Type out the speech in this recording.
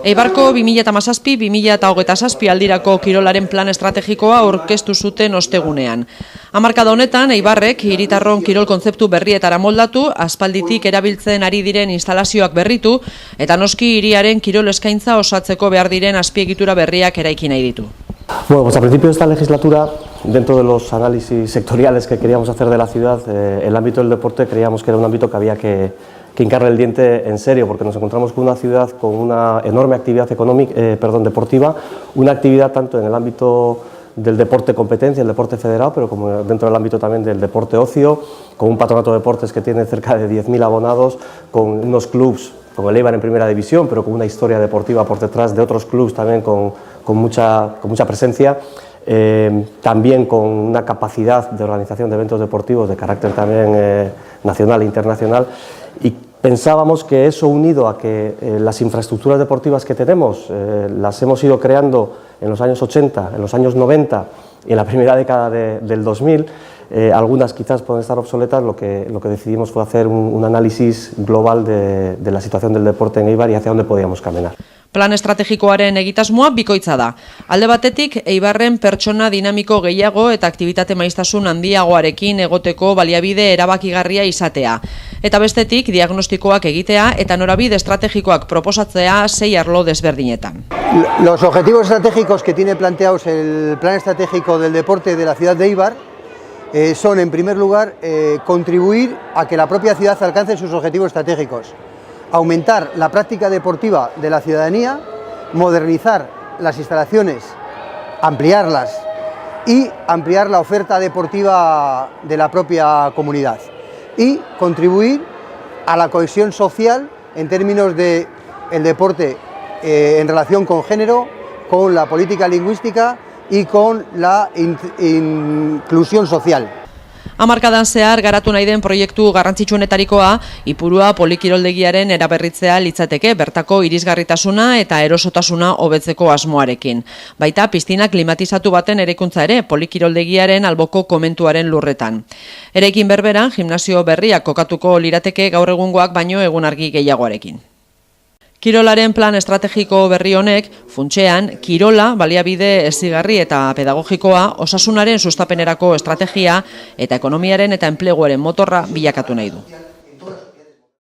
Eibarko 2017-2027 aldirako kirolaren plan estrategikoa aurkeztu zuten ostegunean. Hamarkada honetan, Eibarrek hiritarron kirol kontzeptu berrietara moldatu, aspalditik erabiltzen ari diren instalazioak berritu, eta noski hiriaren kirol eskaintza osatzeko behar diren azpiegitura berriak eraiki nahi ditu. Bueno, pues a principio de esta legislatura, dentro de los análisis sectoriales que queríamos hacer de la ciudad, el ámbito del deporte creíamos que era un ámbito que había que hincarle el diente en serio, porque nos encontramos con una ciudad con una enorme actividad deportiva, una actividad tanto en el ámbito del deporte competencia, el deporte federado, pero como dentro del ámbito también del deporte ocio, con un patronato de deportes que tiene cerca de 10.000 abonados, con unos clubs como el Eibar en primera división, pero con una historia deportiva por detrás de otros clubs también con mucha presencia, también con una capacidad de organización de eventos deportivos de carácter también nacional e internacional, y pensábamos que eso, unido a que las infraestructuras deportivas que tenemos las hemos ido creando en los años 80, en los años 90 y en la primera década del 2000, algunas quizás pueden estar obsoletas, lo que decidimos fue hacer un análisis global de la situación del deporte en Eibar y hacia dónde podíamos caminar. Plan estrategikoaren egitasmoa bikoitza da. Alde batetik, Eibarren pertsona dinamiko gehiago eta aktibitate maiztasun handiagoarekin egoteko baliabide erabakigarria izatea. Eta bestetik, diagnostikoak egitea eta norabide estrategikoak proposatzea 6 arlo desberdinetan. Los objetivos estratégicos que tiene planteados el Plan Estratégico del Deporte de la ciudad de Eibar son, en primer lugar, contribuir a que la propia ciudad alcance sus objetivos estratégicos. Aumentar la práctica deportiva de la ciudadanía, modernizar las instalaciones, ampliarlas y ampliar la oferta deportiva de la propia comunidad. Y contribuir a la cohesión social en términos del deporte en relación con género, con la política lingüística y con la inclusión social. Hamarkadan zehar garatu nahi den proiektu garrantzitsuenetarikoa Ipurua polikiroldegiaren eraberritzea litzateke, bertako irisgarritasuna eta erosotasuna hobetzeko asmoarekin. Baita piztina klimatizatu baten eraikuntza ere polikiroldegiaren alboko komentuaren lurretan. Eraikin berberan gimnasio berriak kokatuko lirateke gaur egungoak baino egun argi gehiagoarekin. Kirolaren plan estrategiko berri honek, funtsean, kirola, baliabide hezigarri eta pedagogikoa, osasunaren sustapenerako estrategia eta ekonomiaren eta enpleguaren motorra bilakatu nahi du.